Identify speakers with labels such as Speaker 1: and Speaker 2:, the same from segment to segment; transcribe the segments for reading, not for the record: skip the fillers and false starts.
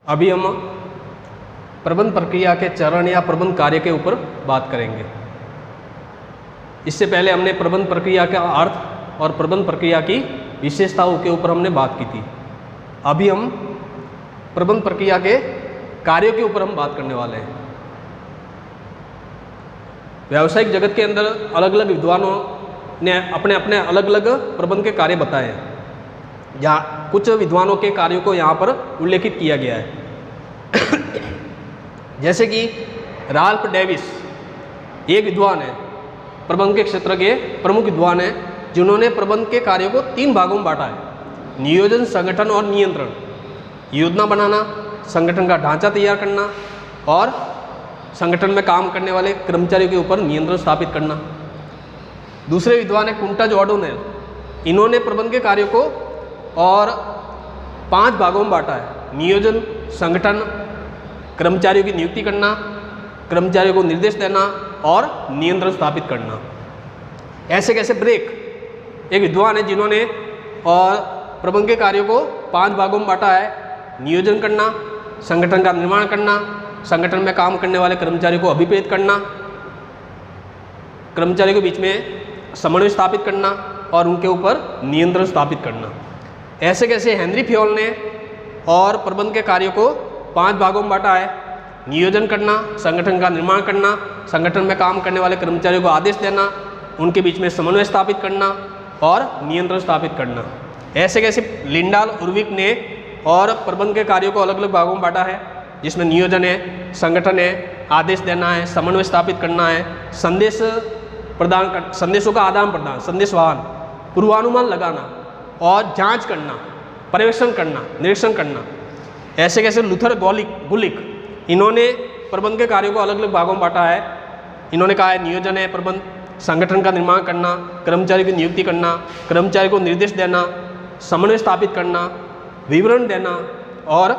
Speaker 1: अभी हम प्रबंध प्रक्रिया के चरण या प्रबंध कार्य के ऊपर बात करेंगे। इससे पहले हमने प्रबंध प्रक्रिया का अर्थ और प्रबंध प्रक्रिया की विशेषताओं के ऊपर हमने बात की थी। अभी हम प्रबंध प्रक्रिया के कार्यों के ऊपर हम बात करने वाले हैं। व्यावसायिक जगत के अंदर अलग अलग विद्वानों ने अपने अपने अलग अलग प्रबंध के कार्य बताए हैं। यहाँ कुछ विद्वानों के कार्यों को यहाँ पर उल्लेखित किया गया है। जैसे कि राल्फ डेविस एक विद्वान है, प्रबंध के क्षेत्र के प्रमुख विद्वान हैं, जिन्होंने प्रबंध के कार्यों को 3 भागों में बांटा है: नियोजन, संगठन और नियंत्रण। योजना बनाना, संगठन का ढांचा तैयार करना और संगठन में काम करने वाले कर्मचारियों के ऊपर नियंत्रण स्थापित करना। दूसरे विद्वान है कुंटाज ओडोनेल। इन्होंने प्रबंध के कार्यों को और 5 भागों में बांटा है: नियोजन, संगठन, कर्मचारियों की नियुक्ति करना, कर्मचारियों को निर्देश देना और नियंत्रण स्थापित करना। ऐसे कैसे ब्रेक एक विद्वान है, जिन्होंने और प्रबंध के कार्यों को 5 भागों में बांटा है: नियोजन करना, संगठन का निर्माण करना, संगठन में काम करने वाले कर्मचारियों को अभिप्रेत करना, कर्मचारियों के बीच में समन्वय स्थापित करना और उनके ऊपर नियंत्रण स्थापित करना। ऐसे कैसे हेनरी फ्योल ने और प्रबंध के कार्यों को 5 भागों में बांटा है: नियोजन करना, संगठन का निर्माण करना, संगठन में काम करने वाले कर्मचारियों को आदेश देना, उनके बीच में समन्वय स्थापित करना और नियंत्रण स्थापित करना। ऐसे कैसे लिंडाल उर्विक ने और प्रबंध के कार्यों को अलग अलग भागों में बांटा है, जिसमें नियोजन है, संगठन है, आदेश देना है, समन्वय स्थापित करना है, संदेशों का आदान प्रदान, संदेशवाहन, पूर्वानुमान लगाना और जांच करना, पर्यवेक्षण करना, निरीक्षण करना। ऐसे कैसे लूथर गुलिक, इन्होंने प्रबंध के कार्यों को अलग अलग भागों में बांटा है। इन्होंने कहा है नियोजन है प्रबंध, संगठन का निर्माण करना, कर्मचारी की नियुक्ति करना, कर्मचारी को निर्देश देना, समन्वय स्थापित करना, विवरण देना और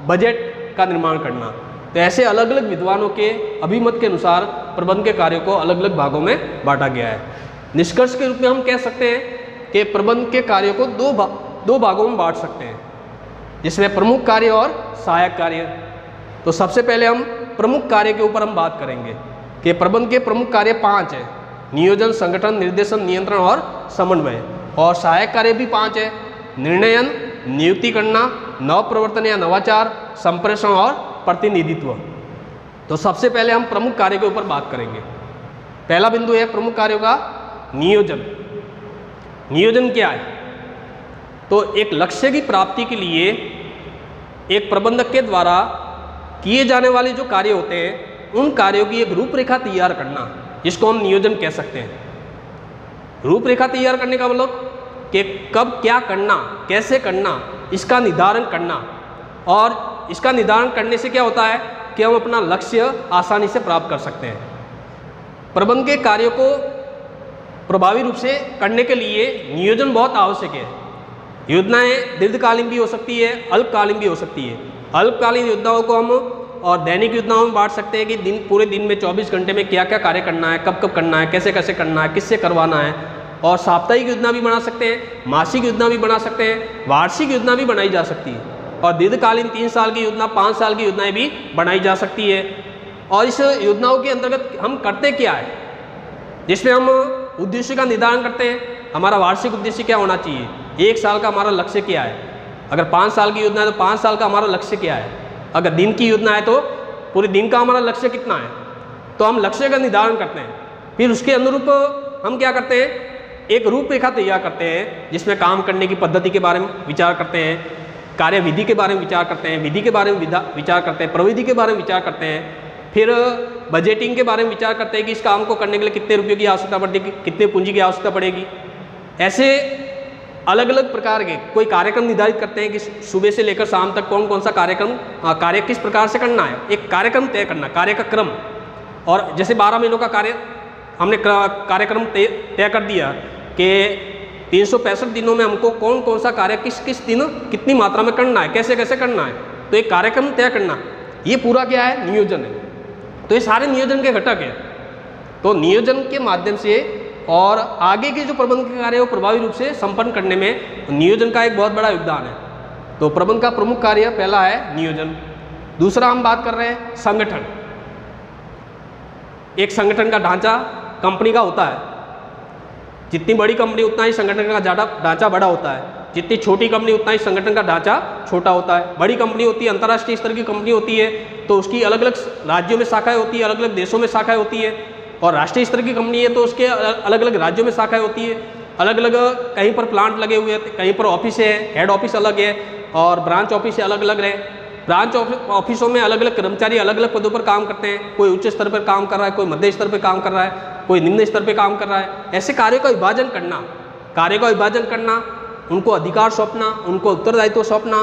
Speaker 1: बजट का निर्माण करना। तो ऐसे अलग अलग विद्वानों के अभिमत के अनुसार प्रबंध के कार्यों को अलग अलग भागों में बांटा गया है। निष्कर्ष के रूप में हम कह सकते हैं कि प्रबंध के कार्यों को दो भागों में बांट सकते हैं, जिसमें प्रमुख कार्य और सहायक कार्य। तो सबसे पहले हम प्रमुख कार्य के ऊपर हम बात करेंगे कि प्रबंध के प्रमुख कार्य 5 हैं: नियोजन, संगठन, निर्देशन, नियंत्रण और समन्वय। और सहायक कार्य भी 5 है: निर्णयन, नियुक्ति करना, नव प्रवर्तन या नवाचार, संप्रेषण और प्रतिनिधित्व। तो सबसे पहले हम प्रमुख कार्य के ऊपर बात करेंगे। पहला बिंदु है प्रमुख कार्यों का नियोजन। नियोजन क्या है? तो एक लक्ष्य की प्राप्ति के लिए एक प्रबंधक के द्वारा किए जाने वाले जो कार्य होते हैं, उन कार्यों की एक रूपरेखा तैयार करना, जिसको हम नियोजन कह सकते हैं। रूपरेखा तैयार करने का मतलब कि कब क्या करना, कैसे करना, इसका निर्धारण करना। और इसका निर्धारण करने से क्या होता है कि हम अपना लक्ष्य आसानी से प्राप्त कर सकते हैं। प्रबंध के कार्यों को प्रभावी रूप से करने के लिए नियोजन बहुत आवश्यक है। योजनाएं दीर्घकालीन भी हो सकती है, अल्पकालीन भी हो सकती है। अल्पकालीन योजनाओं को हम और दैनिक योजनाओं में बांट सकते हैं कि पूरे दिन में 24 घंटे में क्या क्या कार्य करना है, कब कब करना है, कैसे कैसे करना है, किससे करवाना है। और साप्ताहिक योजना भी बना सकते हैं, मासिक योजना भी बना सकते हैं, वार्षिक योजना भी बनाई जा सकती है। और दीर्घकालीन 3 साल की योजना, 5 साल की योजनाएं भी बनाई जा सकती है। और इस योजनाओं के अंतर्गत हम करते क्या है, जिसमें हम उद्देश्य का निर्धारण करते हैं। हमारा वार्षिक उद्देश्य क्या होना चाहिए, 1 साल का हमारा लक्ष्य क्या है। अगर 5 साल की योजना है तो 5 साल का हमारा लक्ष्य क्या है। अगर दिन की योजना है तो पूरे दिन का हमारा लक्ष्य कितना है। तो हम लक्ष्य का निर्धारण करते हैं, फिर उसके अनुरूप हम क्या करते हैं, एक रूपरेखा तैयार करते हैं, जिसमें काम करने की पद्धति के बारे में विचार करते हैं, कार्य विधि के बारे में विचार करते हैं, विधि के बारे में विचार करते हैं, प्रविधि के बारे में विचार करते हैं, फिर बजटिंग के बारे में विचार करते हैं कि इस काम को करने के लिए कितने रुपये की आवश्यकता पड़ेगी, कितने पूंजी की आवश्यकता पड़ेगी। ऐसे अलग अलग प्रकार के कोई कार्यक्रम निर्धारित करते हैं कि सुबह से लेकर शाम तक कौन कौन सा कार्य किस प्रकार से करना है। एक कार्यक्रम तय करना, कार्य का क्रम। और जैसे 12 महीनों का कार्य हमने कार्यक्रम तय कर दिया कि 365 दिनों में हमको कौन कौन सा कार्य किस किस दिन कितनी मात्रा में करना है, कैसे कैसे करना है। तो एक कार्यक्रम तय करना, ये पूरा क्या है, नियोजन है। तो ये सारे नियोजन के घटक हैं। तो नियोजन के माध्यम से और आगे के जो प्रबंध के कार्य है वो प्रभावी रूप से संपन्न करने में नियोजन का एक बहुत बड़ा योगदान है। तो प्रबंध का प्रमुख कार्य पहला है नियोजन। दूसरा हम बात कर रहे हैं संगठन। एक संगठन का ढांचा कंपनी का होता है, जितनी बड़ी कंपनी उतना ही संगठन का ढांचा बड़ा होता है, जितनी छोटी कंपनी उतना ही संगठन का ढांचा छोटा होता है। बड़ी कंपनी होती है, अंतर्राष्ट्रीय स्तर की कंपनी होती है, तो उसकी अलग अलग राज्यों में शाखाएं होती है, अलग अलग देशों में शाखाएं होती है। और राष्ट्रीय स्तर की कंपनी है तो उसके अलग अलग राज्यों में शाखाएं होती है, अलग अलग कहीं पर प्लांट लगे हुए हैं, कहीं पर ऑफिस है, हेड ऑफिस अलग है और ब्रांच ऑफिस अलग अलग है। ब्रांच ऑफिसों में अलग अलग कर्मचारी अलग अलग पदों पर काम करते हैं, कोई उच्च स्तर पर काम कर रहा है, कोई मध्य स्तर पर काम कर रहा है, कोई निम्न स्तर पर काम कर रहा है। ऐसे कार्यों का विभाजन करना, उनको अधिकार सौंपना, उनको उत्तरदायित्व सौंपना,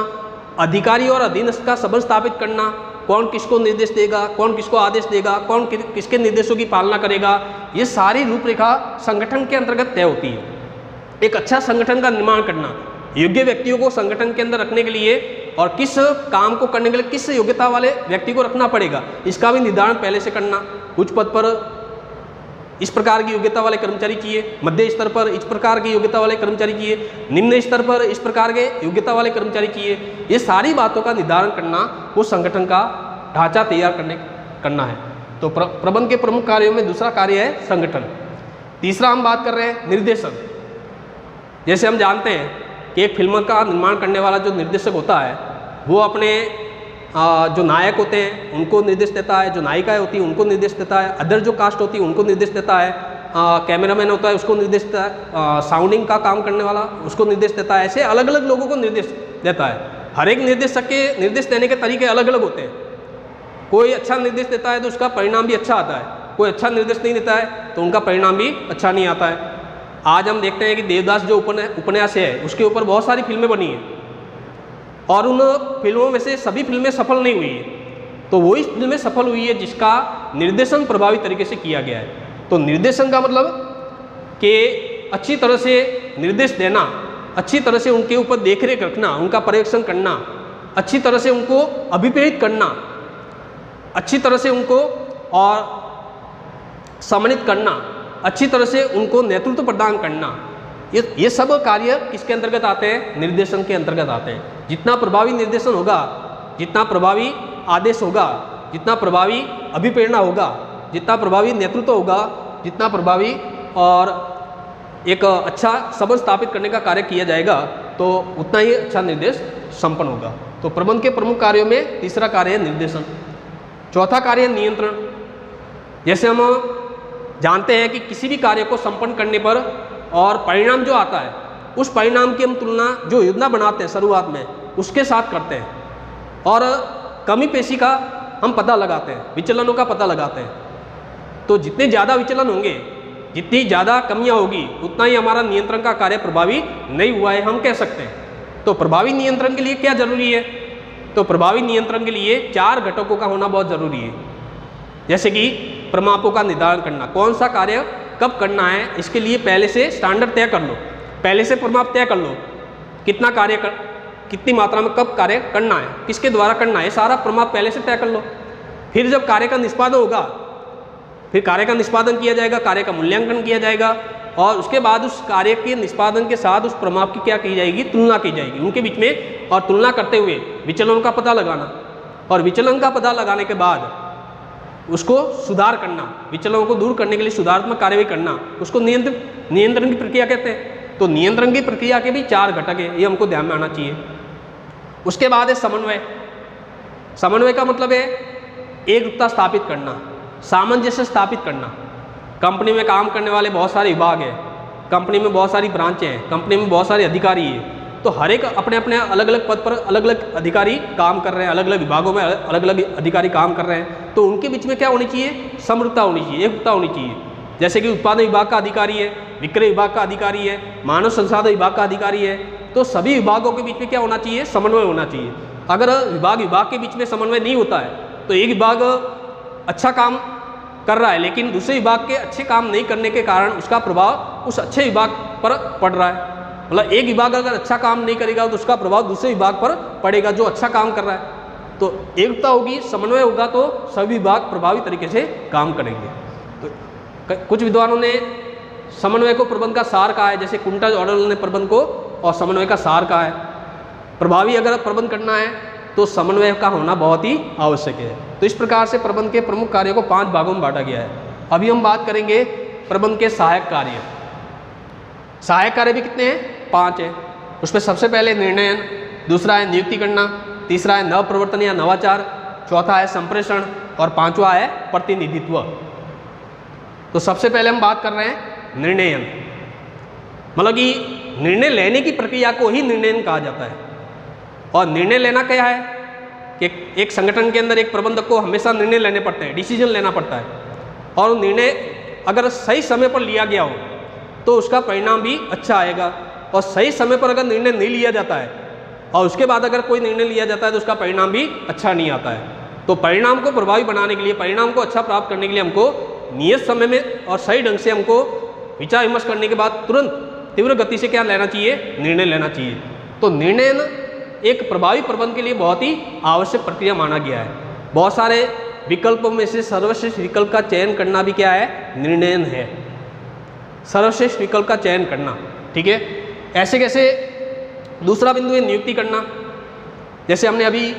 Speaker 1: अधिकारी और अधीनस्थ का संबंध स्थापित करना, कौन किसको निर्देश देगा, कौन किसको आदेश देगा, कौन किसके निर्देशों की पालना करेगा, ये सारी रूपरेखा संगठन के अंतर्गत तय होती है। एक अच्छा संगठन का निर्माण करना, योग्य व्यक्तियों को संगठन के अंदर रखने के लिए और किस काम को करने के लिए किस योग्यता वाले व्यक्ति को रखना पड़ेगा, इसका भी निर्धारण पहले से करना। उच्च पद पर इस प्रकार की योग्यता वाले कर्मचारी चाहिए, मध्य स्तर पर इस प्रकार की योग्यता वाले कर्मचारी चाहिए, निम्न स्तर पर इस प्रकार के योग्यता वाले कर्मचारी चाहिए। ये सारी बातों का निर्धारण करना वो संगठन का ढांचा तैयार करना है। तो प्रबंध के प्रमुख कार्यों में दूसरा कार्य है संगठन। तीसरा हम बात कर रहे हैं निर्देशन। जैसे हम जानते हैं कि एक फिल्म का निर्माण करने वाला जो निर्देशक होता है वो अपने जो नायक होते हैं उनको निर्देश देता है, जो नायिकाएं होती हैं उनको निर्देश देता है, अदर जो कास्ट होती है उनको निर्देश देता है, कैमरामैन होता है उसको निर्देश देता है, साउंडिंग का काम करने वाला उसको निर्देश देता है। ऐसे अलग अलग लोगों को निर्देश देता है। हर एक निर्देशक के निर्देश देने के तरीके अलग अलग होते हैं। कोई अच्छा निर्देश देता है तो उसका परिणाम भी अच्छा आता है, कोई अच्छा निर्देश नहीं देता है तो उनका परिणाम भी अच्छा नहीं आता है। आज हम देखते हैं कि देवदास जो उपन्यास है उसके ऊपर बहुत सारी फिल्में बनी हैं और उन फिल्मों में से सभी फिल्में सफल नहीं हुई है। तो वही फिल्में सफल हुई है जिसका निर्देशन प्रभावी तरीके से किया गया है। तो निर्देशन का मतलब कि अच्छी तरह से निर्देश देना, अच्छी तरह से उनके ऊपर देखरेख रखना, उनका पर्यवेक्षण करना, अच्छी तरह से उनको अभिप्रेरित करना, अच्छी तरह से उनको और सम्मानित करना, अच्छी तरह से उनको नेतृत्व प्रदान करना, ये सब कार्य किसके अंतर्गत आते हैं? निर्देशन के अंतर्गत आते हैं। जितना प्रभावी निर्देशन होगा, जितना प्रभावी आदेश होगा, जितना प्रभावी अभिप्रेरणा होगा, जितना प्रभावी नेतृत्व होगा, जितना प्रभावी और एक अच्छा संबंध स्थापित करने का कार्य किया जाएगा तो उतना ही अच्छा निर्देश संपन्न होगा। तो प्रबंध के प्रमुख कार्यों में तीसरा कार्य है निर्देशन। चौथा कार्य है नियंत्रण। जैसे हम जानते हैं कि किसी भी कार्य को संपन्न करने पर और परिणाम जो आता है उस परिणाम की हम तुलना जो योजना बनाते हैं शुरुआत में उसके साथ करते हैं और कमी पेशी का हम पता लगाते हैं, विचलनों का पता लगाते हैं। तो जितने ज़्यादा विचलन होंगे, जितनी ज़्यादा कमियां होगी, उतना ही हमारा नियंत्रण का कार्य प्रभावी नहीं हुआ है हम कह सकते हैं। तो प्रभावी नियंत्रण के लिए क्या जरूरी है? तो प्रभावी नियंत्रण के लिए 4 घटकों का होना बहुत ज़रूरी है। जैसे कि प्रमापों का निर्धारण करना, कौन सा कार्य कब करना है इसके लिए पहले से स्टैंडर्ड तय कर लो, पहले से प्रमाप तय कर लो, कितना कार्य कितनी मात्रा में कब कार्य करना है, किसके द्वारा करना है, सारा प्रमाप पहले से तय कर लो। फिर जब कार्य का निष्पादन होगा, फिर कार्य का निष्पादन किया जाएगा, कार्य का मूल्यांकन किया जाएगा और उसके बाद उस कार्य के निष्पादन के साथ उस प्रमाप की क्या की जाएगी? तुलना की जाएगी उनके बीच में। और तुलना करते हुए विचलनों का पता लगाना और विचलन का पता लगाने के बाद उसको सुधार करना, विचलनों को दूर करने के लिए सुधारात्मक कार्यवाही करना, उसको नियंत्रण की प्रक्रिया कहते हैं। तो नियंत्रण की प्रक्रिया के भी 4 घटक है, ये हमको ध्यान में आना चाहिए। उसके बाद है समन्वय। समन्वय का मतलब है एकरूपता स्थापित करना, सामंजस्य स्थापित करना। कंपनी में काम करने वाले बहुत सारे विभाग हैं, कंपनी में बहुत सारी ब्रांचें हैं, कंपनी में बहुत सारे अधिकारी हैं। तो हर एक अपने अपने अलग अलग पद पर अलग अलग अधिकारी काम कर रहे हैं, अलग अलग विभागों में अलग अलग अधिकारी काम कर रहे हैं। तो उनके बीच में क्या होनी चाहिए? समरूपता होनी चाहिए, एकरूपता होनी चाहिए। जैसे कि उत्पादन विभाग का अधिकारी है, विक्रय विभाग का अधिकारी है, मानव संसाधन विभाग का अधिकारी है, तो सभी विभागों के बीच में क्या होना चाहिए? समन्वय होना चाहिए। अगर विभाग के बीच में समन्वय नहीं होता है तो एक विभाग अच्छा काम कर रहा है लेकिन दूसरे विभाग के अच्छे काम नहीं करने के कारण उसका प्रभाव उस अच्छे विभाग पर पड़ रहा है। मतलब एक विभाग अगर अच्छा काम नहीं करेगा तो उसका प्रभाव दूसरे विभाग पर पड़ेगा जो अच्छा काम कर रहा है। तो एकता होगी, समन्वय होगा तो सभी विभाग प्रभावी तरीके से काम करेंगे। तो कुछ विद्वानों ने समन्वय को प्रबंध का सार कहा है, जैसे कुंटा ऑर्डर ने प्रबंध को और समन्वय का सार कहा है। प्रभावी अगर प्रबंध करना है तो समन्वय का होना बहुत ही आवश्यक है। तो इस प्रकार से प्रबंध के प्रमुख कार्यों को 5 भागों में बांटा गया है। अभी हम बात करेंगे प्रबंध के सहायक कार्य। सहायक कार्य भी कितने हैं? 5 हैं। उसमें सबसे पहले निर्णयन, दूसरा है नियुक्ति करना, तीसरा है नवप्रवर्तन या नवाचार, चौथा है संप्रेषण और 5वां है प्रतिनिधित्व। तो सबसे पहले हम बात कर रहे हैं निर्णयन, मतलब कि निर्णय लेने की प्रक्रिया को ही निर्णयन कहा जाता है। और निर्णय लेना क्या है कि एक संगठन के अंदर एक प्रबंधक को हमेशा निर्णय लेने पड़ते हैं, डिसीजन लेना पड़ता है, और निर्णय अगर सही समय पर लिया गया हो तो उसका परिणाम भी अच्छा आएगा। और सही समय पर अगर निर्णय नहीं लिया जाता है और उसके बाद अगर कोई निर्णय लिया जाता है तो उसका परिणाम भी अच्छा नहीं आता है। तो परिणाम को प्रभावी बनाने के लिए, परिणाम को अच्छा प्राप्त करने के लिए हमको नियत समय में और सही ढंग से हमको विचार विमर्श करने के बाद तुरंत तीव्र गति से क्या लेना चाहिए? निर्णय लेना चाहिए। तो निर्णय एक प्रभावी प्रबंध के लिए बहुत ही आवश्यक प्रक्रिया माना गया है। बहुत सारे विकल्पों में से सर्वश्रेष्ठ विकल्प का चयन करना भी क्या है? निर्णयन है। सर्वश्रेष्ठ विकल्प का चयन करना, ठीक है। ऐसे कैसे? दूसरा बिंदु है नियुक्ति करना। जैसे हमने अभी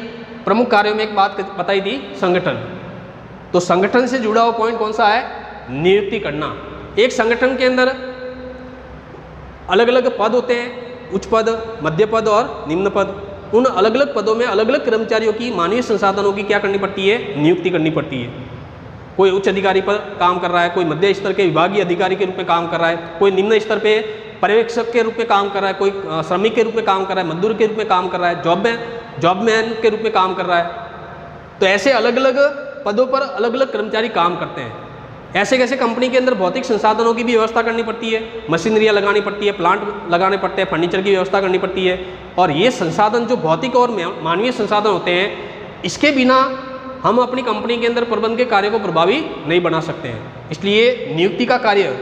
Speaker 1: प्रमुख कार्यों में एक बात बताई थी, संगठन। तो संगठन से जुड़ा हुआ पॉइंट कौन सा है? नियुक्ति करना। एक संगठन के अंदर अलग अलग पद होते हैं, उच्च पद, मध्य पद और निम्न पद। उन अलग अलग पदों में अलग अलग कर्मचारियों की, मानवीय संसाधनों की क्या करनी पड़ती है? नियुक्ति करनी पड़ती है। कोई उच्च अधिकारी पर काम कर रहा है, कोई मध्य स्तर के विभागीय अधिकारी के रूप में काम कर रहा है, कोई निम्न स्तर पे पर्यवेक्षक के रूप में काम कर रहा है, कोई श्रमिक के रूप में काम कर रहा है, मजदूर के रूप में काम कर रहा है, जॉबमैन के रूप में काम कर रहा है। तो ऐसे अलग अलग पदों पर अलग अलग कर्मचारी काम करते हैं। ऐसे कैसे कंपनी के अंदर भौतिक संसाधनों की भी व्यवस्था करनी पड़ती है, मशीनरियाँ लगानी पड़ती है, प्लांट लगाने पड़ते हैं, फर्नीचर की व्यवस्था करनी पड़ती है। और ये संसाधन जो भौतिक और मानवीय संसाधन होते हैं, इसके बिना हम अपनी कंपनी के अंदर प्रबंध के कार्य को प्रभावी नहीं बना सकते हैं। इसलिए नियुक्ति का कार्य,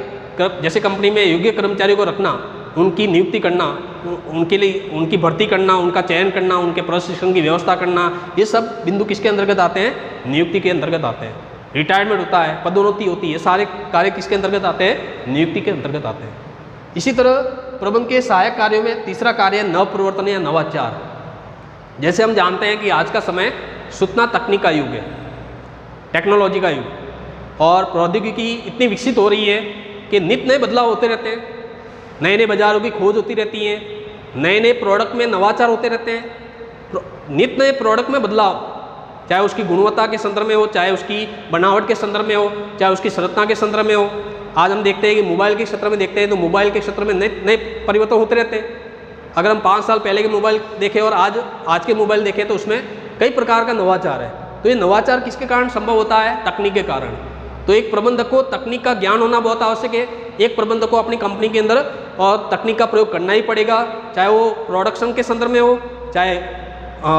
Speaker 1: जैसे कंपनी में योग्य कर्मचारियों को रखना, उनकी नियुक्ति करना, उनके लिए उनकी भर्ती करना, उनका चयन करना, उनके प्रशिक्षण की व्यवस्था करना, ये सब बिंदु किसके अंतर्गत आते हैं? नियुक्ति के अंतर्गत आते हैं। रिटायरमेंट होता है, पदोन्नति होती है, सारे कार्य किसके अंतर्गत आते हैं? नियुक्ति के अंतर्गत आते हैं। इसी तरह प्रबंध के सहायक कार्यों में तीसरा कार्य है नवप्रवर्तन या नवाचार। जैसे हम जानते हैं कि आज का समय सूचना तकनीक का युग है, टेक्नोलॉजी का युग, और प्रौद्योगिकी इतनी विकसित हो रही है कि नित्य नए बदलाव होते रहते हैं, नए नए बाजारों की खोज होती रहती है, नए नए प्रोडक्ट में नवाचार होते रहते हैं। नित्य नए प्रोडक्ट में बदलाव, चाहे उसकी गुणवत्ता के संदर्भ में हो, चाहे उसकी बनावट के संदर्भ में हो, चाहे उसकी संरचना के संदर्भ में हो। आज हम देखते हैं कि मोबाइल के क्षेत्र में देखते हैं तो मोबाइल के क्षेत्र में नए परिवर्तन होते रहते हैं। अगर हम 5 साल पहले के मोबाइल देखें और आज के मोबाइल देखें तो उसमें कई प्रकार का नवाचार है। तो ये नवाचार किसके कारण संभव होता है? तकनीक के कारण। तो एक प्रबंधक को तकनीक का ज्ञान होना बहुत आवश्यक है। एक प्रबंधक को अपनी कंपनी के अंदर और तकनीक का प्रयोग करना ही पड़ेगा, चाहे वो प्रोडक्शन के संदर्भ में हो, चाहे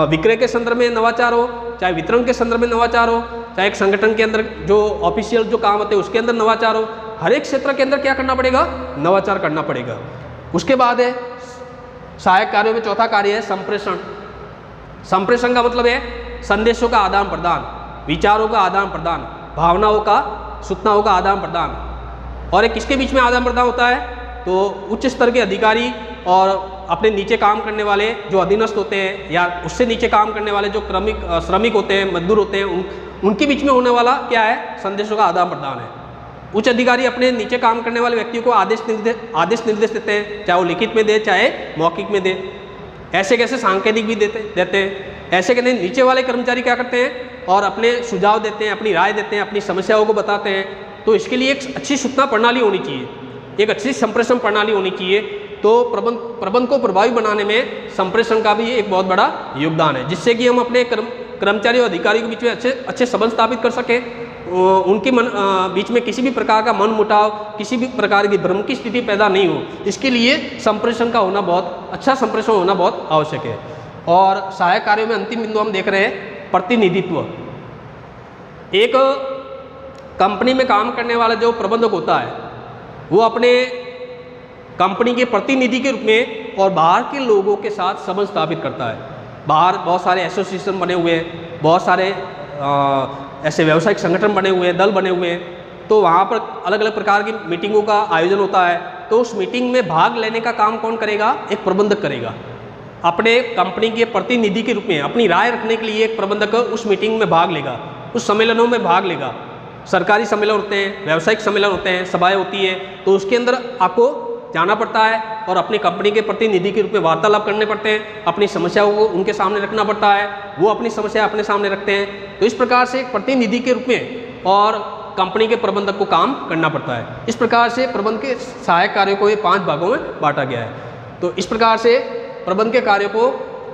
Speaker 1: विक्रय के संदर्भ में नवाचार हो, चाहे वितरण के संदर्भ में नवाचार हो, चाहे एक संगठन के अंदर जो ऑफिशियल जो काम होते हैं उसके अंदर नवाचार हो। हर एक क्षेत्र के अंदर क्या करना पड़ेगा? नवाचार करना पड़ेगा। उसके बाद है सहायक कार्यों में चौथा कार्य है संप्रेषण। संप्रेषण का मतलब है संदेशों का आदान प्रदान, विचारों का आदान प्रदान, भावनाओं का, सूचनाओं का आदान प्रदान। और एक किसके बीच में आदान प्रदान होता है? तो उच्च स्तर के अधिकारी और अपने नीचे काम करने वाले जो अधीनस्थ होते हैं, या उससे नीचे काम करने वाले जो श्रमिक होते हैं, मजदूर होते हैं, उनके बीच में होने वाला क्या है? संदेशों का आदान प्रदान है। उच्च अधिकारी अपने नीचे काम करने वाले व्यक्तियों को आदेश निर्देश देते हैं, चाहे वो लिखित में दे चाहे मौखिक में दे। ऐसे कैसे सांकेतिक भी देते हैं। ऐसे कहते हैं नीचे वाले कर्मचारी क्या करते हैं? और अपने सुझाव देते हैं, अपनी राय देते हैं, अपनी समस्याओं को बताते हैं। तो इसके लिए एक अच्छी सूचना प्रणाली होनी चाहिए, एक अच्छी संप्रेषण प्रणाली होनी चाहिए। तो प्रबंध को प्रभावी बनाने में संप्रेषण का भी एक बहुत बड़ा योगदान है, जिससे कि हम अपने कर्मचारी और अधिकारियों के बीच में अच्छे संबंध स्थापित कर सकें। उनके बीच में किसी भी प्रकार का मन मुटाव, किसी भी प्रकार की भ्रम की स्थिति पैदा नहीं हो। इसके लिए संप्रेषण का होना बहुत अच्छा, संप्रेषण होना बहुत आवश्यक है। और सहायक कार्यों में अंतिम बिंदु हम देख रहे हैं प्रतिनिधित्व। एक कंपनी में काम करने वाला जो प्रबंधक होता है वो अपने कंपनी के प्रतिनिधि के रूप में और बाहर के लोगों के साथ संबंध स्थापित करता है। बाहर बहुत सारे एसोसिएशन बने हुए हैं, बहुत सारे ऐसे व्यावसायिक संगठन बने हुए हैं, दल बने हुए हैं। तो वहाँ पर अलग अलग प्रकार की मीटिंगों का आयोजन होता है। तो उस मीटिंग में भाग लेने का काम कौन करेगा? एक प्रबंधक करेगा। अपने कंपनी के प्रतिनिधि के रूप में अपनी राय रखने के लिए एक प्रबंधक उस मीटिंग में भाग लेगा, उस सम्मेलनों में भाग लेगा। सरकारी सम्मेलन होते हैं, व्यावसायिक सम्मेलन होते हैं, सभाएं होती है, तो उसके अंदर आपको जाना पड़ता है और अपनी कंपनी के प्रतिनिधि के रूप में वार्तालाप करने पड़ते हैं, अपनी समस्याओं को उनके सामने रखना पड़ता है, वो अपनी समस्या अपने सामने रखते हैं। तो इस प्रकार से एक प्रतिनिधि के रूप में और कंपनी के प्रबंधक को काम करना पड़ता है। इस प्रकार से प्रबंध के सहायक कार्यों को ये 5 भागों में बांटा गया है। तो इस प्रकार से प्रबंध के कार्यों को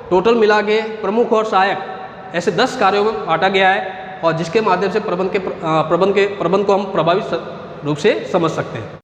Speaker 1: टोटल मिला के प्रमुख और सहायक ऐसे 10 कार्यों में बांटा गया है, और जिसके माध्यम से प्रबंध को हम प्रभावी रूप से समझ सकते हैं।